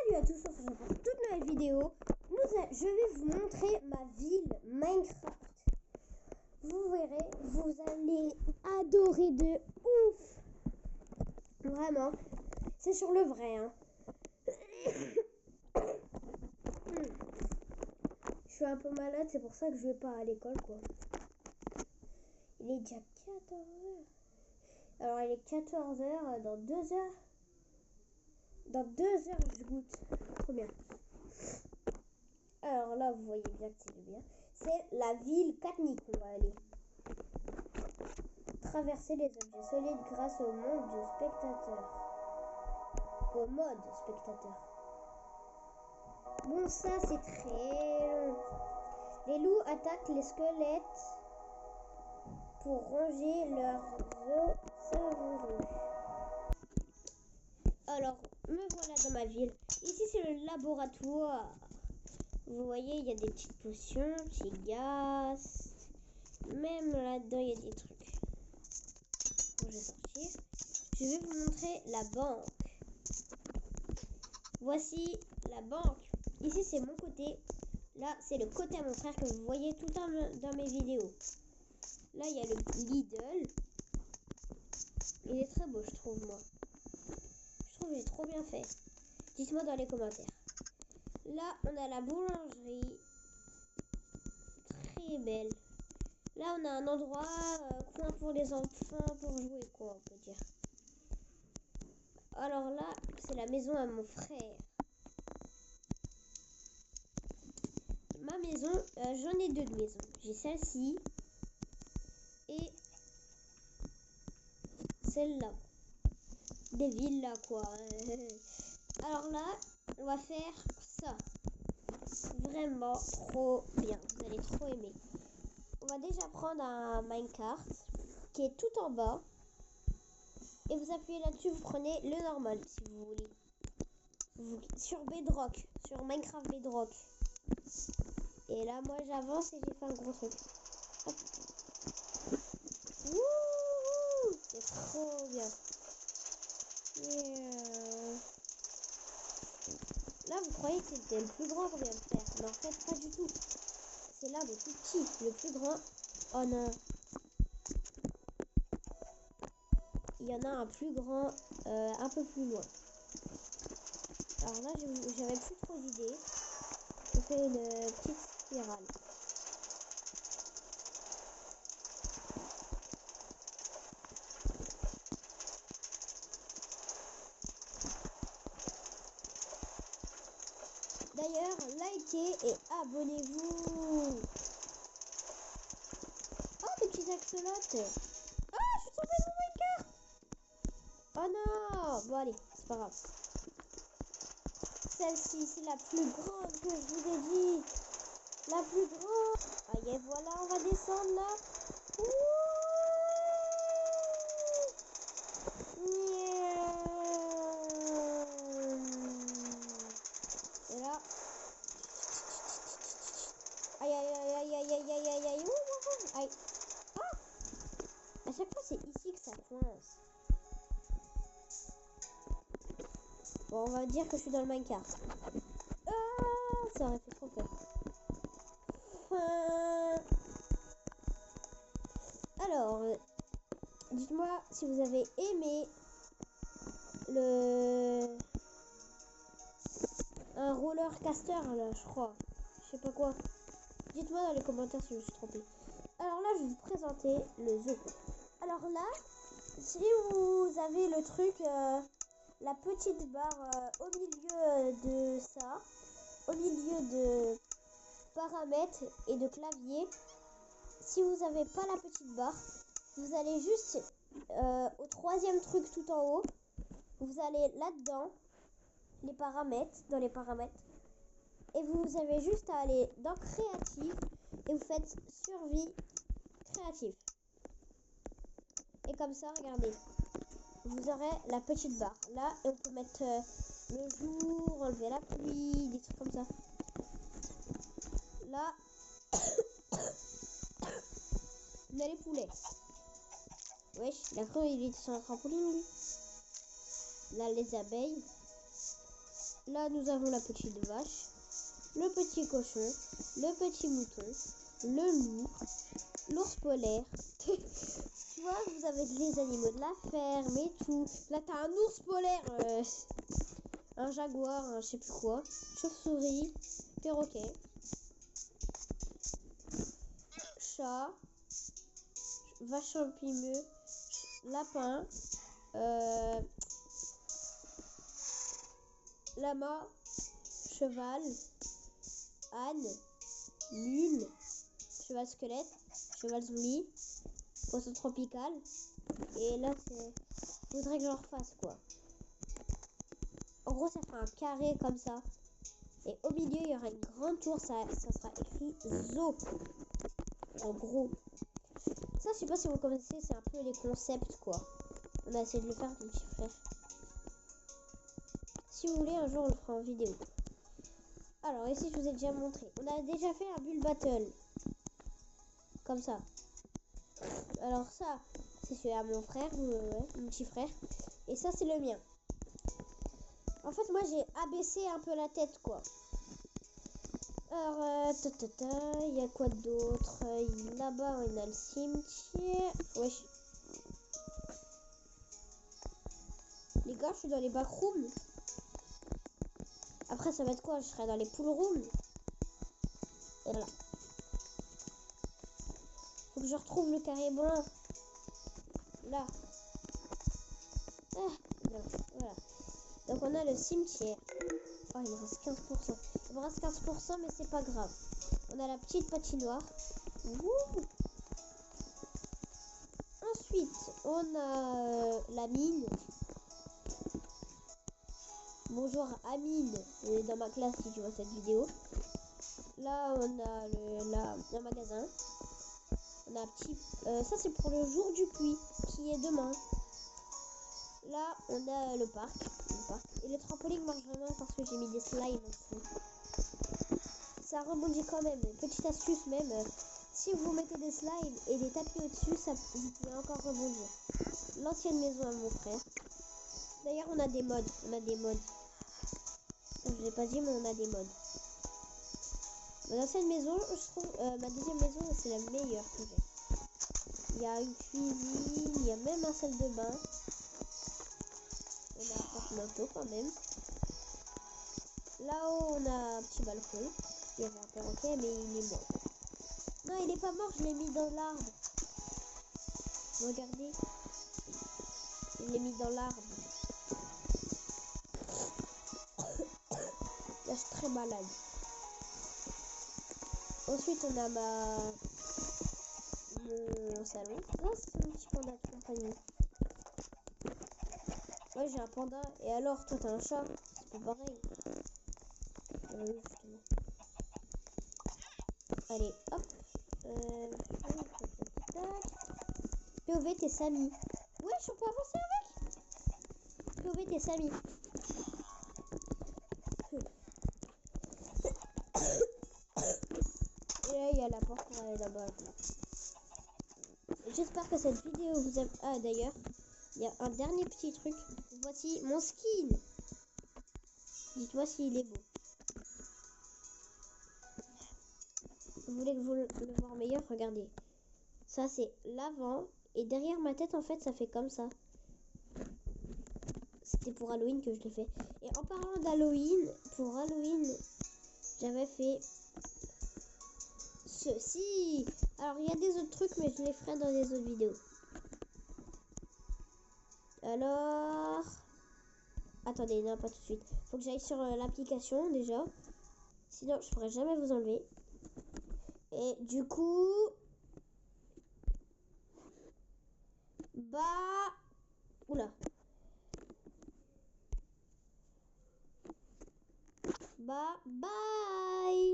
Salut à tous, on se retrouve pour une toute nouvelle vidéo. Je vais vous montrer ma ville Minecraft. Vous verrez, vous allez adorer de ouf. Vraiment, c'est sur le vrai. Hein. Je suis un peu malade, c'est pour ça que je vais pas à l'école quoi. Il est déjà 14h. Alors il est 14h, dans 2h. Dans 2h je goûte. Trop bien. Alors là, vous voyez bien que c'est bien. C'est la ville Katniss qu'on va aller. Traverser les objets solides grâce au monde du spectateur. Au mode spectateur. Bon, ça c'est très long. Les loups attaquent les squelettes pour ronger leurs os savoureux. Alors, me voilà dans ma ville. Ici c'est le laboratoire. Vous voyez, il y a des petites potions, petits gaz. Même là-dedans, il y a des trucs. Bon, je vais sortir. Je vais vous montrer la banque. Voici la banque. Ici, c'est mon côté. Là, c'est le côté à mon frère que vous voyez tout le temps dans mes vidéos. Là, il y a le Lidl. Il est très beau, je trouve, moi. Je trouve qu'il est trop bien fait. Dites-moi dans les commentaires. Là, on a la boulangerie. Très belle. Là, on a un endroit, coin pour les enfants, pour jouer, quoi, on peut dire. Alors là, c'est la maison à mon frère. Ma maison, j'en ai deux de maisons. J'ai celle-ci et celle-là. Des villas, quoi. Alors là, on va faire ça. Vraiment trop bien. Vous allez trop aimer. On va déjà prendre un minecart qui est tout en bas. Et vous appuyez là-dessus, vous prenez le normal si vous voulez. Sur Bedrock, sur Minecraft Bedrock. Et là, moi j'avance et j'ai fait un gros truc. Hop. Wouhou, c'est trop bien. Là, vous croyez que c'était le plus grand qu'on vient de faire. Mais en fait, pas du tout. C'est là le tout petit, le plus grand. Oh non. Il y en a un plus grand, un peu plus loin. Alors là, j'avais plus trop d'idées. Je fais une petite spirale. D'ailleurs, likez et abonnez-vous. Oh, des petits axolotes. Ah, je suis tombée dans ma carte. Oh non. Bon, allez, c'est pas grave. Celle-ci, c'est la plus grande que je vous ai dit. La plus grande. Allez, voilà, on va descendre là. Et là. Aïe, aïe, aïe, aïe, aïe, aïe, aïe, aïe, aïe. Aïe. Ah. À chaque fois, c'est ici que ça coince. Bon, on va dire que je suis dans le minecart. Ah, ça aurait fait trop peur. Alors, dites-moi si vous avez aimé un roller caster là, je crois. Je sais pas quoi. Dites-moi dans les commentaires si je me suis trompée. Alors là, je vais vous présenter le zoo. Alors là, si vous avez le truc, la petite barre au milieu de ça, au milieu de paramètres et de clavier, si vous n'avez pas la petite barre, vous allez juste au troisième truc tout en haut, vous allez là-dedans, les paramètres, dans les paramètres, et vous avez juste à aller dans créatif et vous faites survie créatif. Et comme ça, regardez, vous aurez la petite barre là et on peut mettre le jour, enlever la pluie, des trucs comme ça. Là, on a les poulets. Wesh, la creux il est sur un trampoline lui. Là, les abeilles. Là, nous avons la petite vache, le petit cochon, le petit mouton, le loup, l'ours polaire. Tu vois, vous avez les animaux de la ferme et tout. Là, t'as un ours polaire, un jaguar, un je sais plus quoi, chauve-souris, perroquet, chat, vache champimeux, lapin, lama, cheval, âne, mule, cheval squelette, cheval zombie, poisson tropical. Et là, c'est... faudrait que j'en refasse, quoi. En gros, ça fera un carré comme ça. Et au milieu, il y aura une grande tour. Ça sera écrit Zoo. En gros. Ça, je sais pas si vous connaissez, c'est un peu les concepts, quoi. On a essayé de le faire avec mon petit frère. Si vous voulez, un jour, on le fera en vidéo. Alors, ici, je vous ai déjà montré. On a déjà fait un bull battle. Comme ça. Alors ça, c'est celui à mon frère, mon petit frère. Et ça, c'est le mien. En fait, moi, j'ai abaissé un peu la tête, quoi. Alors, il y a quoi d'autre? Là-bas, on a le cimetière. Wesh. Les gars, je suis dans les backrooms. Après, ça va être quoi? Je serai dans les pool rooms. Et voilà. Faut que je retrouve le carré blanc. Là. Ah, voilà. Donc, on a le cimetière. Oh, il me reste 15%. Il me reste 15%, mais c'est pas grave. On a la petite patinoire. Wouh. Ensuite, on a la mine. Bonjour Amine, on est dans ma classe si tu vois cette vidéo. Là, on a le magasin. On a un petit... ça, c'est pour le jour du puits, qui est demain. Là, on a le parc. Et le trampoline marche vraiment parce que j'ai mis des slimes en dessous. Ça rebondit quand même. Petite astuce même, si vous mettez des slimes et des tapis au-dessus, ça, vous pouvez encore rebondir. L'ancienne maison à mon frère. D'ailleurs, on a des mods. Je l'ai pas dit, mais on a des mods. Mon ancienne maison, je trouve, ma deuxième maison, c'est la meilleure que j'ai. Il y a une cuisine, il y a même un salle de bain. On a un porte-manteau quand même. Là-haut, on a un petit balcon. Il y avait un perroquet, mais il est mort. Non, il est pas mort, je l'ai mis dans l'arbre. Regardez. Je l'ai mis dans l'arbre. Là, je suis très malade. Ensuite, on a mon salon. Là, c'est un petit panda de compagnie. Ouais, j'ai un panda. Et alors, toi, t'as un chat. C'est pas pareil. Justement. Allez, hop. POV, t'es Samy. Ouais, je peux avancer avec. POV, t'es Samy. Et là, il y a la porte pour aller là-bas. J'espère que cette vidéo vous a... Ah, d'ailleurs, il y a un dernier petit truc. Voici mon skin. Dites-moi s'il est beau. Vous voulez que vous le voir meilleur? Regardez. Ça, c'est l'avant. Et derrière ma tête, en fait, ça fait comme ça. C'était pour Halloween que je l'ai fait. Et en parlant d'Halloween, pour Halloween, j'avais fait ceci. Alors, il y a des autres trucs, mais je les ferai dans des autres vidéos. Alors... Attendez, non, pas tout de suite. Faut que j'aille sur l'application, déjà. Sinon, je pourrais jamais vous enlever. Et du coup... Bah... Oula. Bah, bye.